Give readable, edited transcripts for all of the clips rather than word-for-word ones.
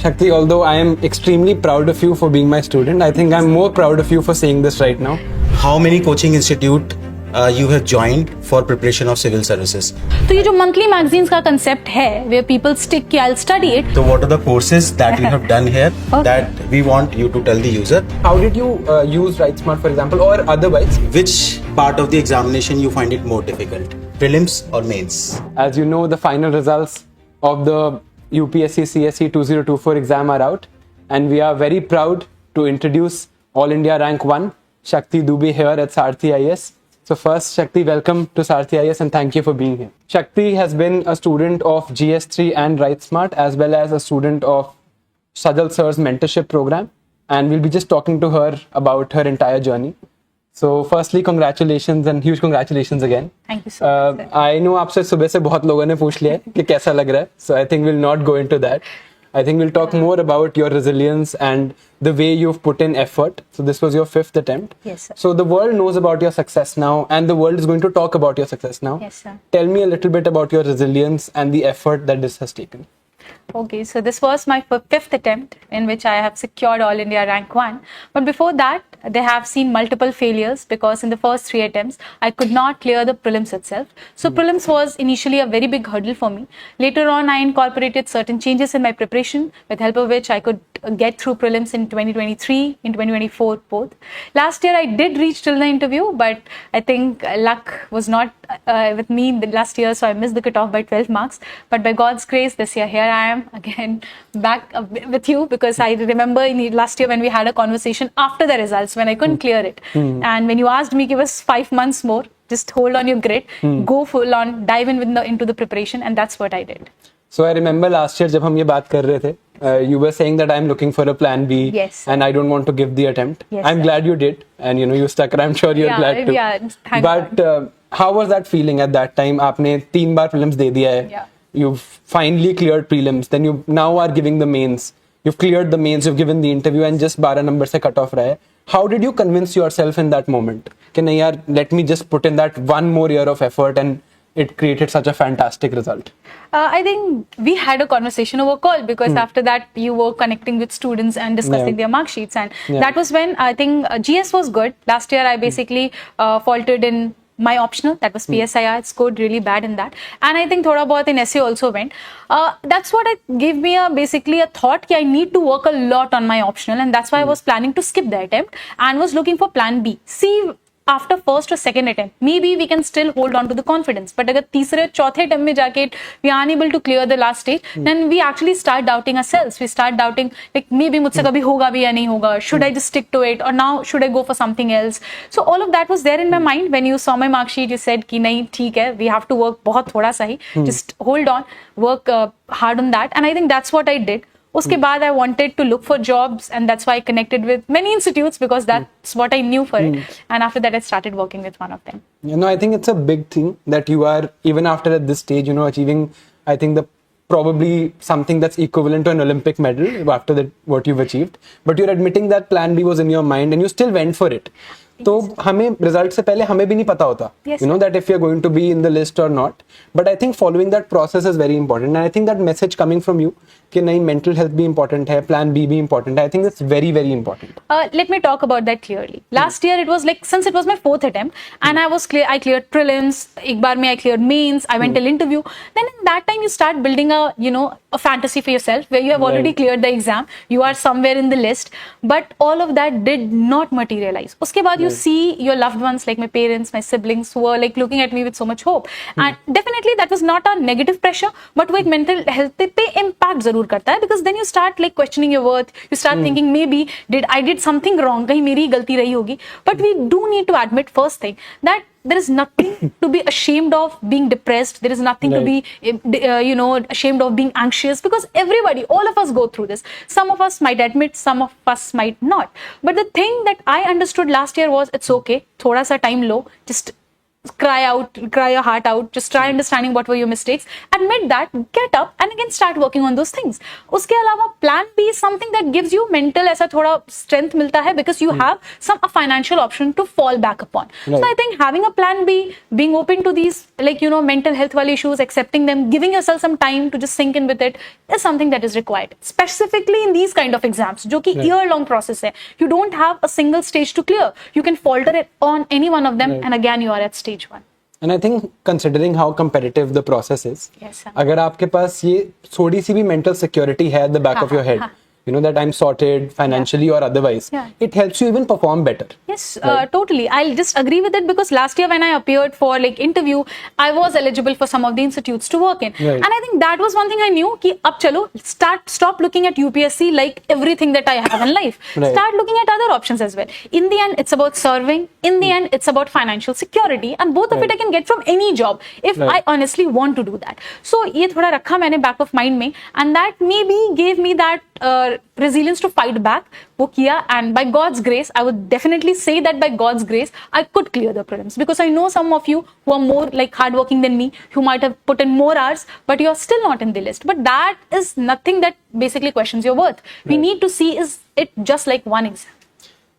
Shakti, although I am extremely proud of you for being my student, I think I'm more proud of you for saying this right now. How many coaching institute you have joined for preparation of civil services? तो ये जो monthly magazines का concept है, where people stick कि I'll study it. So what are the courses that you have done here that we want you to tell the user? How did you use WriteSmart, for example, or otherwise? Which part of the examination you find it more difficult? Prelims or mains? As you know, the final results of the UPSC CSE 2024 exam are out, and we are very proud to introduce All India Rank 1, Shakti Dubey here at Saarthi IAS. So first, Shakti, welcome to Saarthi IAS and thank you for being here. Shakti has been a student of GS3 and WriteSmart, as well as a student of Sajal Sir's mentorship program, and we'll be just talking to her about her entire journey. So firstly, congratulations and huge congratulations again. Thank you so much. Sir. I know आपसे सुबह से बहुत लोगों ने पूछ लिया है कि कैसा लग रहा है. So I think we'll not go into that. I think we'll talk more about your resilience and the way you've put in effort. So this was your 5th attempt. Yes, sir. So the world knows about your success now, and the world is going to talk about your success now. Yes, sir. Tell me a little bit about your resilience and the effort that this has taken. Okay, so this was my 5th attempt in which I have secured All India Rank 1. But before that, they have seen multiple failures because in the first 3 attempts, I could not clear the prelims itself. So prelims was initially a very big hurdle for me. Later on, I incorporated certain changes in my preparation with help of which I could get through prelims in 2023, in 2024 both. Last year, I did reach till the interview, but I think luck was not with me last year, so I missed the cutoff by 12 marks. But by God's grace, this year, here I am again back with you, because I remember last year when we had a conversation after the results when I couldn't clear it. And when you asked me, give us 5 months more, just hold on your grit, go full on, dive in into the preparation, and that's what I did. So I remember last year जब हम ये बात कर रहे थे, you were saying that I'm looking for a plan B, yes, and I don't want to give the attempt. Yes, I'm glad you did, and you stuck, and I'm sure you're glad too. Yeah, thank but how was that feeling at that time? आपने 3 बार prelims दे दिया है. Yeah. You've finally cleared prelims, then you now are giving the mains. You've cleared the mains, you've given the interview, and just 12 number से cut off रहा है. How did you convince yourself in that moment? कि नहीं यार, let me just put in that one more year of effort, and it created such a fantastic result? I think we had a conversation over call, because after that you were connecting with students and discussing their mark sheets, and that was when I think GS was good. Last year I basically faltered in my optional, that was PSIR. It scored really bad in that, and I think thoda bahut in essay also went. That's what gave me basically a thought that I need to work a lot on my optional, and that's why I was planning to skip the attempt and was looking for plan B. See, after first or second attempt, maybe we can still hold on to the confidence. But अगर तीसरे चौथे attempt में जाके we are unable to clear the last stage, then we actually start doubting ourselves. We start doubting like maybe मुझसे कभी होगा भी या नहीं होगा. Should I just stick to it, or now should I go for something else? So all of that was there in my mind when you saw my mark sheet. You said कि नहीं ठीक है, we have to work बहुत थोड़ा सा ही. Just hold on, work hard on that, and I think that's what I did. उसके बाद I wanted to look for jobs, and that's why I connected with many institutes, because that's what I knew for it. And after that I started working with one of them. I think it's a big thing that you are, even after at this stage, achieving, I think, the probably something that's equivalent to an Olympic medal after that, what you've achieved. But you're admitting that plan B was in your mind and you still went for it. तो हमें result से पहले हमें भी नहीं पता होता, that if you're going to be in the list or not. But I think following that process is very important, and I think that message coming from you कि नहीं, mental health भी important है, plan B भी important है, I think that's very, very important. Let me talk about that clearly. Last year it was like, since it was my 4th attempt and I cleared prelims, एक बार में I cleared mains, I went till interview. Then in that time you start building a fantasy for yourself where you have already cleared the exam, you are somewhere in the list, but all of that did not materialize. उसके बाद you see your loved ones, like my parents, my siblings, who were like looking at me with so much hope, and definitely that was not a negative pressure, but वो एक mental health पे impact जरूर करता है, because then you start like questioning your worth, you start thinking maybe I did something wrong, कहीं मेरी गलती रही होगी. But we do need to admit first thing that there is nothing to be ashamed of being depressed. There is nothing to be, ashamed of being anxious, because everybody, all of us go through this. Some of us might admit, some of us might not. But the thing that I understood last year was, it's okay, thoda sa time lo, just cry your heart out, just try understanding what were your mistakes, admit that, get up and again start working on those things. उसके अलावा plan B is something that gives you mental ऐसा थोड़ा strength मिलता है because you have a financial option to fall back upon. Right. So I think having a plan B, being open to these mental health वाले issues, accepting them, giving yourself some time to just sink in with it is something that is required, specifically in these kind of exams जो कि year long process है. You don't have a single stage to clear. You can falter it on any one of them and again you are at stage 1. And I think considering how competitive the process is, Yes, sir. अगर आपके पास ये थोड़ी सी भी mental security है at the back of your head, you know that I'm sorted financially or otherwise, it helps you even perform better. Yes, totally. I'll just agree with it because last year when I appeared for interview, I was eligible for some of the institutes to work in. Right. And I think that was one thing I knew कि अब चलो stop looking at UPSC like everything that I have in life. Right. Start looking at other options as well. In the end, it's about serving. In the end, it's about financial security. And both of it I can get from any job if I honestly want to do that. So ये थोड़ा रखा मैंने back of mind में, and that maybe gave me that resilience to fight back. वो किया, and by God's grace, I would definitely say that by God's grace, I could clear the prelims because I know some of you who are more hardworking than me, who might have put in more hours, but you're still not in the list. But that is nothing that basically questions your worth. We need to see is it just like one exam.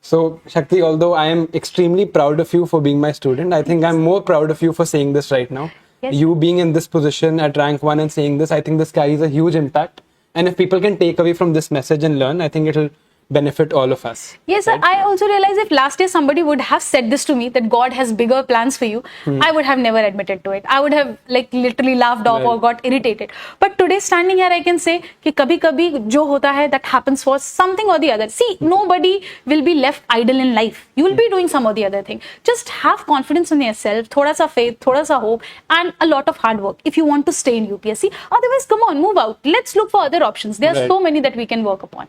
So, Shakti, although I am extremely proud of you for being my student, I think I'm more proud of you for saying this right now. Yes. You being in this position at rank 1 and saying this, I think this carries a huge impact. And if people can take away from this message and learn, I think it'll benefit all of us. Yes, sir. I also realize if last year somebody would have said this to me, that God has bigger plans for you, I would have never admitted to it. I would have literally laughed off or got irritated. But today standing here, I can say कि कभी-कभी जो होता है, that happens for something or the other. See, nobody will be left idle in life. You will be doing some or the other thing. Just have confidence in yourself, थोड़ा सा faith, थोड़ा सा hope, and a lot of hard work if you want to stay in UPSC. Otherwise, come on, move out. Let's look for other options. There are so many that we can work upon.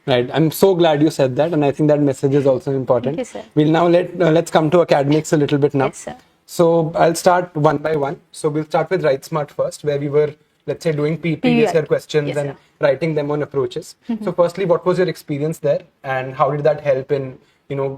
Right. I'm so glad you said that, and I think that message is also important. Thank you, sir. We'll now let's come to academics a little bit now. Yes, sir. So I'll start one by one. So we'll start with Write Smart first, where we were, let's say, doing previous year questions Yes, and sir. writing them on approaches. So firstly, what was your experience there, and how did that help in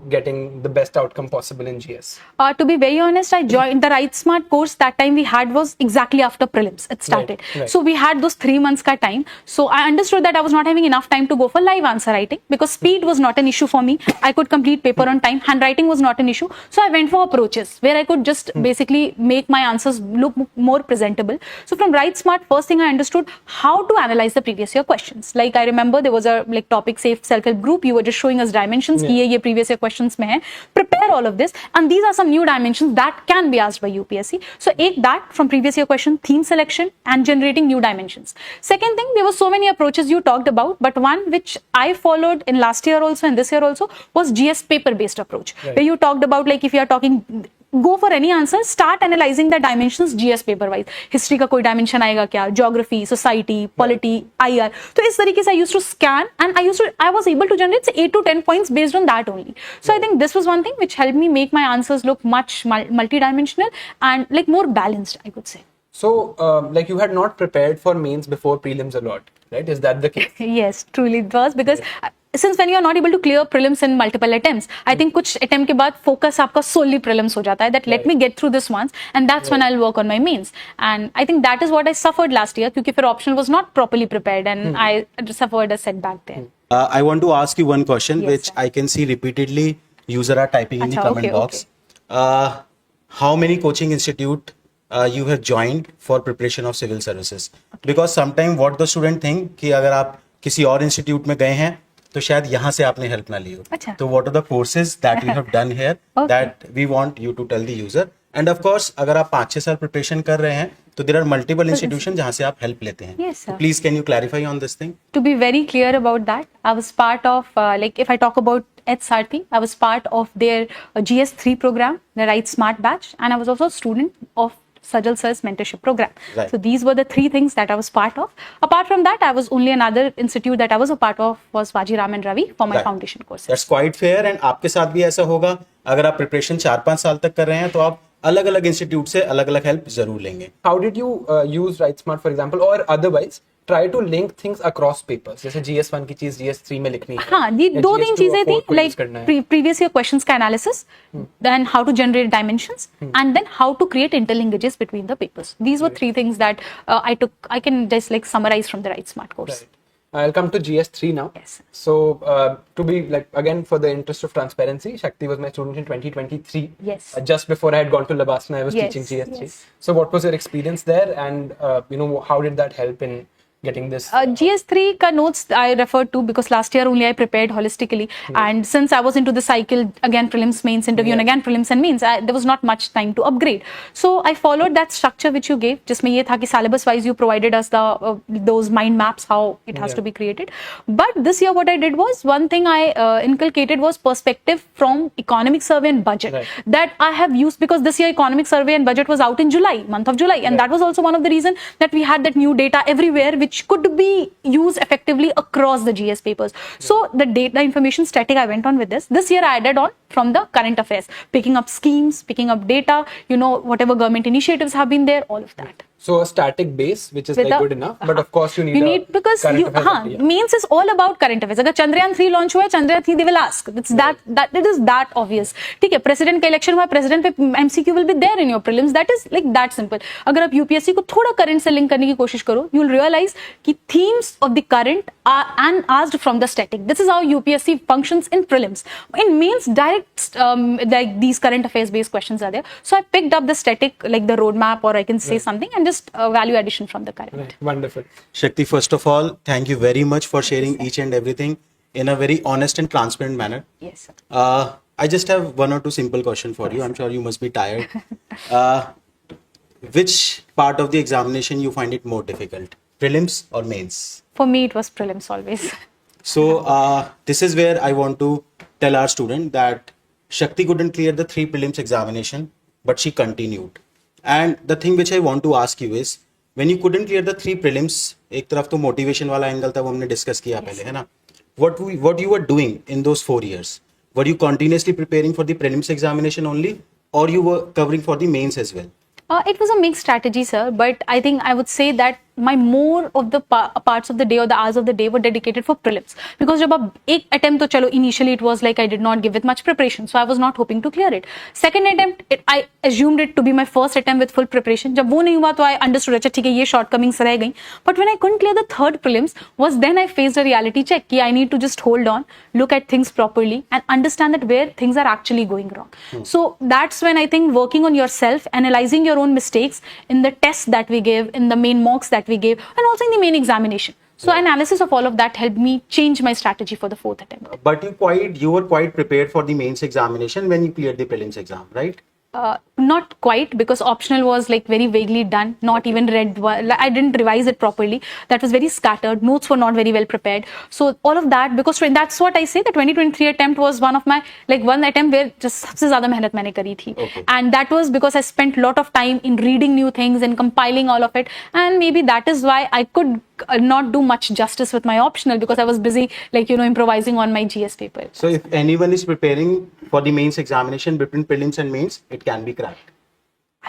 getting the best outcome possible in GS? To be very honest, I joined the Write Smart course. That time we had was exactly after prelims. It started. Right. So we had those 3 months ka time. So I understood that I was not having enough time to go for live answer writing because speed was not an issue for me. I could complete paper on time. Handwriting was not an issue. So I went for approaches where I could just basically make my answers look more presentable. So from Write Smart, first thing I understood how to analyze the previous year questions. Like I remember there was a topic, say self-help group. You were just showing us dimensions. ये previous year questions में है. Prepare all of this, and these are some new dimensions that can be asked by UPSC. So that from previous year question, theme selection and generating new dimensions. Second thing, there were so many approaches you talked about, but one which I followed in last year also and this year also was GS paper based approach, where you talked about if you are talking, go for any answer, start analyzing the dimensions GS paper wise. History का कोई dimension आएगा क्या? Geography, society, polity, IR. तो इस तरीके से I used to scan and I was able to generate 8 to 10 points based on that only. So I think this was one thing which helped me make my answers look much multidimensional and more balanced, I could say. So you had not prepared for mains before prelims a lot, right? Is that the case? Yes, truly it was because since when you are not able to clear prelims in multiple attempts, I think कुछ attempt के बाद focus आपका solely prelims हो जाता है that let me get through this once and that's when I'll work on my mains. And I think that is what I suffered last year क्योंकि फिर optional was not properly prepared and I suffered a setback there. I want to ask you one question, Yes, which sir. I can see repeatedly user are typing in the Acha, comment okay, box. How many coaching institute you have joined for preparation of civil services? Because sometimes what the student think कि अगर आप किसी और institute में गए हैं तो शायद यहाँ से आपने help ना ली हो. अच्छा. तो what are the courses that you have done here Okay. that we want you to tell the user? And of course, अगर आप 5-6 साल preparation कर रहे हैं तो there are multiple institutions जहाँ से आप help लेते हैं. Yes, sir. So please can you clarify on this thing? To be very clear about that, I was part of, if I talk about Sarthi, I was part of their GS3 program, the Write Smart batch, and I was also a student of Sajal Sir's mentorship program. Right. So these were the 3 things that I was part of. Apart from that, I was only another institute that I was a part of was Vaji Ram and Ravi for my Right. foundation courses. That's quite fair. And आपके साथ भी ऐसा होगा अगर आप preparation 4-5 साल तक कर रहे हैं तो आप अलग अलग इंस्टीट्यूट से अलग अलग हेल्प जरूर लेंगे. How did you use Write Smart, for example, or otherwise, try to link things across papers. जैसे GS1 की चीज GS3 में लिखनी है. हाँ, ये या दो तीन GS2 चीजें और थी, 4 को use like करना है. previous year questions का analysis, then how to generate dimensions, and then how to create interlinkages between the papers. These were three things that I can just like summarize from the Write Smart course. Right. I'll come to GS3 now. Yes. So, to be like, again, for the interest of transparency, Shakti was my student in 2023. Yes. Just before I had gone to Labasna, I was Yes, teaching GS3. yes. So, what was your experience there, and how did that help in getting this? GS3 ka notes I referred to because last year only I prepared holistically, and since I was into the cycle, again prelims, mains, interview, and again prelims and mains, there was not much time to upgrade. So I followed that structure which you gave. जिसमें ये था कि syllabus wise you provided us those mind maps how it has to be created. But this year what I did was, one thing I inculcated was perspective from economic survey and budget, that I have used, because this year economic survey and budget was out in month of July, and that was also one of the reason that we had that new data everywhere which could be used effectively across the GS papers. So the data information static I went on with this year I added on from the current affairs, picking up schemes, picking up data, whatever government initiatives have been there, all of that. So, a static base, which is With like the- good enough, but of course you need because current you affairs idea. means is all about current affairs. अगर Chandrayaan 3 launch हुआ है, Chandrayaan 3 they will ask. It's that it is that obvious. ठीक है, president का election हुआ, president पे MCQ will be there in your prelims. That is like that simple. अगर आप UPSC को थोड़ा current से link करने की कोशिश करो, you will realize कि themes of the current are asked from the static. This is how UPSC functions in prelims. In mains, direct like these current affairs based questions are there. So I picked up the static, like the roadmap, or I can say something, and just value addition from the current. Right. Wonderful. Shakti, first of all, thank you very much for sharing each and everything in a very honest and transparent manner. Yes, sir. I just have one or two simple questions for you. I'm sure you must be tired. Which part of the examination you find it more difficult, prelims or mains? For me, it was prelims always. So this is where I want to tell our student that Shakti couldn't clear the 3 prelims examination, but she continued. And the thing which I want to ask you is, when you couldn't clear the 3 prelims, एक तरफ तो motivation वाला angle था, वो हमने discuss किया पहले, है ना? What you were doing in those 4 years? Were you continuously preparing for the prelims examination only, or you were covering for the mains as well? It was a mixed strategy, sir, but I think I would say that my more of the parts of the day or the hours of the day were dedicated for prelims, because जब अब एक attempt तो चलो initially it was like I did not give it much preparation, so I was not hoping to clear it. Second attempt, I assumed it to be my first attempt with full preparation. जब वो नहीं हुआ तो I understood अच्छा ठीक है ये shortcomings रह गई. But when I couldn't clear the third prelims was then I faced a reality check कि I need to just hold on, look at things properly and understand that where things are actually going wrong. So that's when I think working on yourself, analyzing your own mistakes in the tests that we give, in the main mocks that we gave, and also in the main examination. So analysis of all of that helped me change my strategy for the fourth attempt. But you were quite prepared for the mains examination when you cleared the prelims exam, right? Not quite, because optional was like very vaguely done, not even read. I didn't revise it properly. That was very scattered. Notes were not very well prepared. So all of that, because that's what I say, the 2023 attempt was one of my, like one attempt where just सबसे ज़्यादा मेहनत मैंने करी थी. Okay. And that was because I spent a lot of time in reading new things and compiling all of it. And maybe that is why I could not do much justice with my optional, because I was busy like, improvising on my GS paper. So if anyone is preparing for the mains examination between prelims and mains, it can be cracked.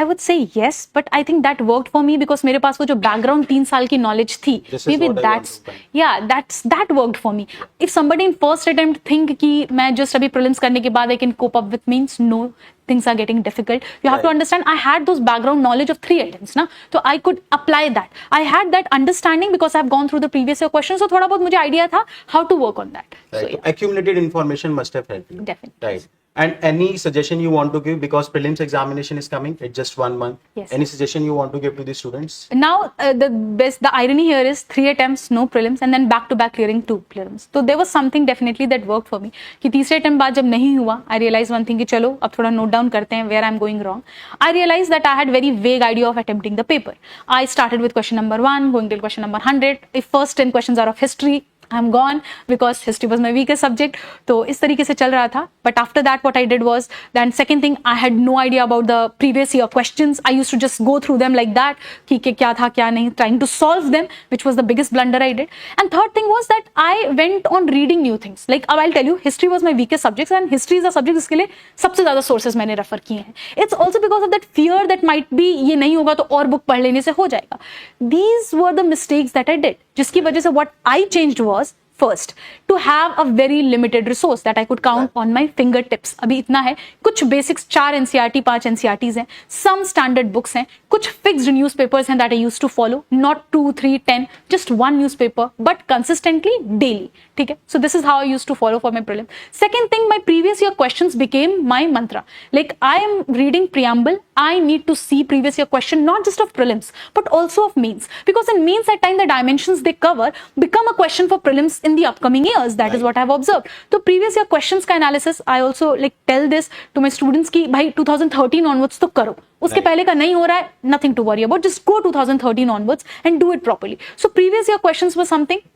I would say yes, but I think that worked for me because मेरे पास वो जो background 3 साल की knowledge थी, This is maybe what I want that's to find. that worked for me. If somebody in first attempt think कि मैं just अभी prelims करने के बाद I can cope up with mains, no, things are getting difficult. You have to Right. understand I had those background knowledge of 3 attempts ना, तो I could apply that. I had that understanding because I've gone through the previous year questions, so थोड़ा बहुत मुझे idea था how to work on that. So Right. yeah, So accumulated information must have helped you. Definitely. Right. And any suggestion you want to give, because prelims examination is coming, it's just 1 month. Yes. Any suggestion you want to give to the students? Now the irony here is 3 attempts, no prelims, and then back to back clearing 2 prelims. So there was something definitely that worked for me. कि तीसरे attempt बाद जब नहीं हुआ, I realized one thing कि चलो अब थोड़ा note down करते हैं where I'm going wrong. I realized that I had very vague idea of attempting the paper. I started with question number 1, going till question number 100. If first 10 questions are of history, I am gone because history was my weakest subject. तो इस तरीके से चल रहा था. But after that what I did was then second thing, I had no idea about the previous year questions. I used to just go through them like that कि क्या था क्या नहीं, trying to solve them, which was the biggest blunder I did. And third thing was that I went on reading new things. Like अब I tell you, history was my weakest subject and history is a subject जिसके लिए सबसे ज्यादा sources मैंने refer किए हैं. It's also because of that fear that might be ये नहीं होगा तो और बुक पढ़ लेने से हो जाएगा. These were the mistakes that I did, जिसकी वजह से what I changed was first to have a very limited resource that I could count on my fingertips. अभी इतना है, कुछ basics 4 NCERT 5 NCERTs हैं, some standard books हैं, कुछ fixed newspapers हैं that I used to follow, not 2 3 10, just one newspaper but consistently daily. ठीक है, so this is how I used to follow for my prelim. Second thing, my previous year questions became my mantra. Like I am reading preamble, I need to see previous year question not just of prelims but also of mains, because in mains at time the dimensions they cover become a question for prelims in the upcoming years. That is what I have observed. So previous year questions का analysis I also like tell this to my students कि भाई 2013 onwards तो करो, उसके पहले का नहीं हो रहा है, nothing to worry about, just go 2013 onwards and do it properly. So previous year questions were something.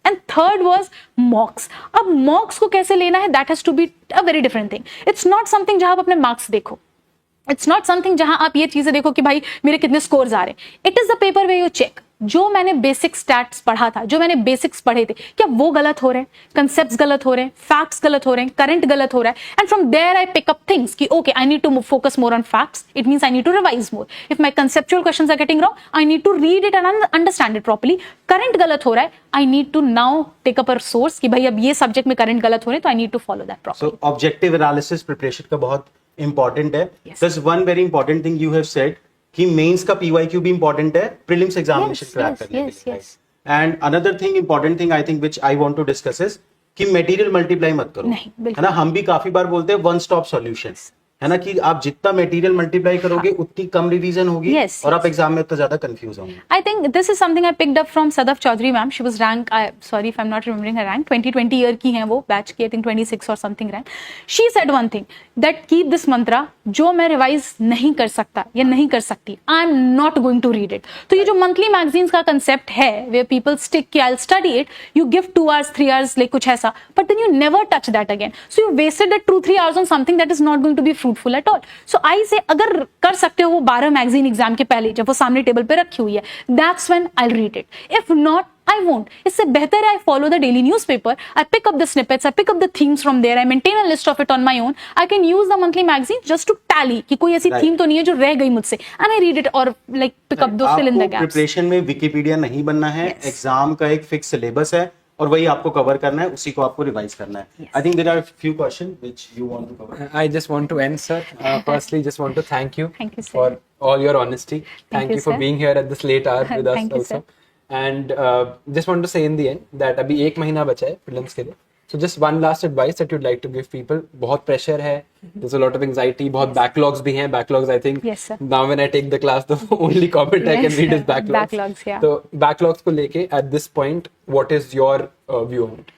And third was mocks. अब mocks को कैसे लेना है, that has to be a very different thing. It's not something जहां आप अपने marks देखो. It's not something जहां आप ये चीजें देखो कि भाई मेरे कितने scores आ रहे हैं. It is the paper where you check. जो मैंने बेसिक स्टैट्स पढ़ा था, जो मैंने बेसिक्स पढ़े थे, क्या वो गलत हो रहे हैं, कंसेप्ट्स गलत हो रहे हैं, फैक्ट्स गलत हो रहे हैं, करंट गलत हो रहा है. And from there I pick up things कि okay I need to focus more on facts. It means I need to revise more. If my conceptual questions are getting wrong, I need to read it and understand it properly. Current गलत हो रहा है, I need to now take up a source कि भाई अब ये subject में current गलत हो रहे हैं, तो I need to follow that properly. So objective analysis preparation का बहुत इंपॉर्टेंट है. This one very important thing you have said कि मेंस का पीवाईक्यू भी इंपॉर्टेंट है प्रीलिम्स एग्जामिनेशन क्रैक करने के लिए. And another thing important thing I think which I want to discuss is कि मटेरियल मल्टीप्लाई मत करो. है ना, हम भी काफी बार बोलते हैं वन स्टॉप सॉल्यूशन, है ना, कि आप जितना मटेरियल मल्टीप्लाई करोगे उतनी कम रिवीजन होगी और आप एग्जाम में उतना ज्यादा कंफ्यूज होंगे. I think this is something I picked up from Sadaf Chaudhary ma'am. She was rank, sorry if I'm not remembering her rank, 2020 year की हैं वो, बैच की I think 26 or something rank. She said one thing that keep this mantra, जो मैं revise नहीं कर सकता या नहीं कर सकती, I am not going to read it. तो ये जो मंथली मैगजीन्स का कंसेप्ट है where people stick कि I'll study it, you give 2 hours 3 hours like कुछ ऐसा, but then you never touch that again. So you wasted that 2-3 hours on something that is not going to be fruitful at all. So I say अगर कर सकते हो वो 12 magazine exam के पहले जब वो सामने टेबल पे रखी हुई है, that's when I'll read it. If not, I won't. इससे बेहतर है I follow the daily newspaper, I pick up the snippets, I pick up the themes from there, I maintain a list of it on my own. I can use the monthly magazine just to tally कि कोई ऐसी theme तो नहीं है जो रह गई मुझसे, and I read it or like pick up those fill in the gaps. Preparation में विकिपीडिया नहीं बनना है. एग्जाम का एक फिक्स सिलेबस है और वही आपको कवर करना है, उसी को आपको रिवाइज करना है. I think there are few questions which you want to cover. I just want to end, sir. Firstly, just want to thank you, Thank you, sir. for all your honesty. Thank you for sir. being here at this late hour with us Thank you, also. sir. And just want to say in the end that अभी 1 महीना बचा है prelims के लिए. So just one last advice that you'd like to give people. बहुत pressure है, there's a lot of anxiety, बहुत backlogs भी हैं. Backlogs, I think. Yes, sir. Now when I take the class, the only comment I can read is backlogs. Backlogs, yeah. So backlogs को लेके at this point, what is your view on it?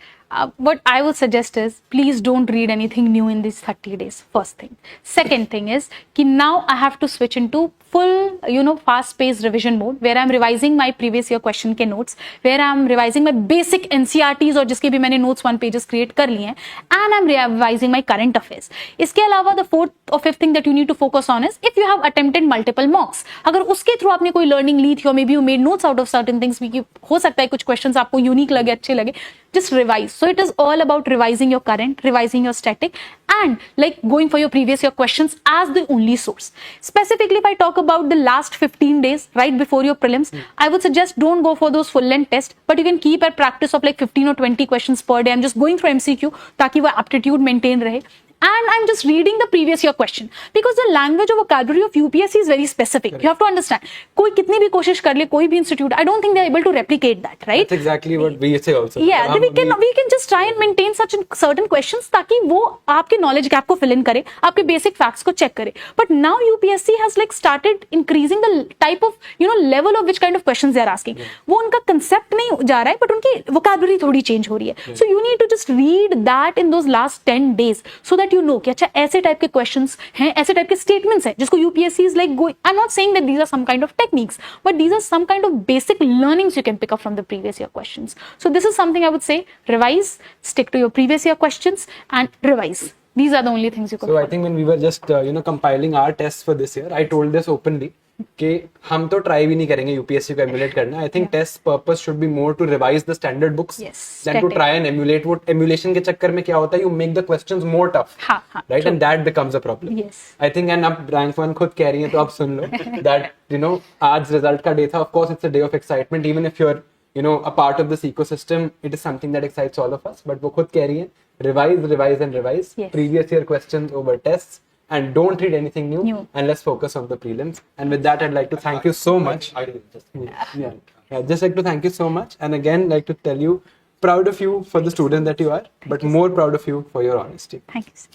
What I would suggest is please don't read anything new in these 30 days. First thing. Second thing is कि now I have to switch into full, fast-paced revision mode where I'm revising my previous year question के notes, where I'm revising my basic NCERTs और जिसके भी मैंने notes 1 pages create कर लिए हैं, and I'm revising my current affairs. इसके अलावा the fourth or fifth thing that you need to focus on is if you have attempted multiple mocks, अगर उसके थ्रू आपने कोई learning ली थी और maybe you made notes out of certain things, हो सकता है कुछ questions आपको unique लगे, अच्छे लगे, just revise. So it is all about revising your current, revising your static, and like going for your previous year questions as the only source. Specifically, if I talk about the last 15 days right before your prelims, I would suggest don't go for those full length tests, but you can keep a practice of like 15 or 20 questions per day and just going through MCQ ताकि वो aptitude maintain रहे. And I'm just reading the previous year question because the language or vocabulary of UPSC is very specific. You have to understand. कोई कितनी भी कोशिश कर ले, कोई भी institute, I don't think they're able to replicate that, right? That's exactly what we say also. Yeah, we can just try and maintain such certain questions ताकि वो आपके knowledge gap को fill in करे, आपके basic facts को check करे. But now UPSC has like started increasing the type of level of which kind of questions they are asking. वो उनका concept नहीं जा रहा है, but उनकी vocabulary थोड़ी change हो रही है. So you need to just read that in those last 10 days so that that you know कि अच्छा ऐसे टाइप के क्वेश्चंस हैं, ऐसे टाइप के स्टेटमेंट्स हैं जिसको UPSC is like going, I am not saying that these are some kind of techniques, but these are some kind of basic learnings you can pick up from the previous year questions. So this is something I would say, revise, stick to your previous year questions and revise. These are the only things you could So I follow. think when we were just compiling our tests for this year, I told this openly कि हम तो try भी नहीं करेंगे UPSC को emulate करना. I think test purpose should be more to revise the standard books Yes, then to correct. Try and emulate. वो emulation के चक्कर में क्या होता है, you make the questions more tough, हाँ, हाँ, right, and that becomes a problem. Yes. I think and अब रैंक वन खुद कह रही है तो आप सुन लो दैट आज रिजल्ट का डे था. Of course it's a day of excitement, even if you are a part of this ecosystem, it is something that excites all of us. But वो खुद कह रही है revise and revise Yes. previous year questions over tests, and don't read anything new, New. and let's focus on the prelims. And with that, I'd like to thank you so much. Yeah, just like to thank you so much, and again like to tell you, proud of you for the student that you are, but more proud of you for your honesty. Thank you, sir.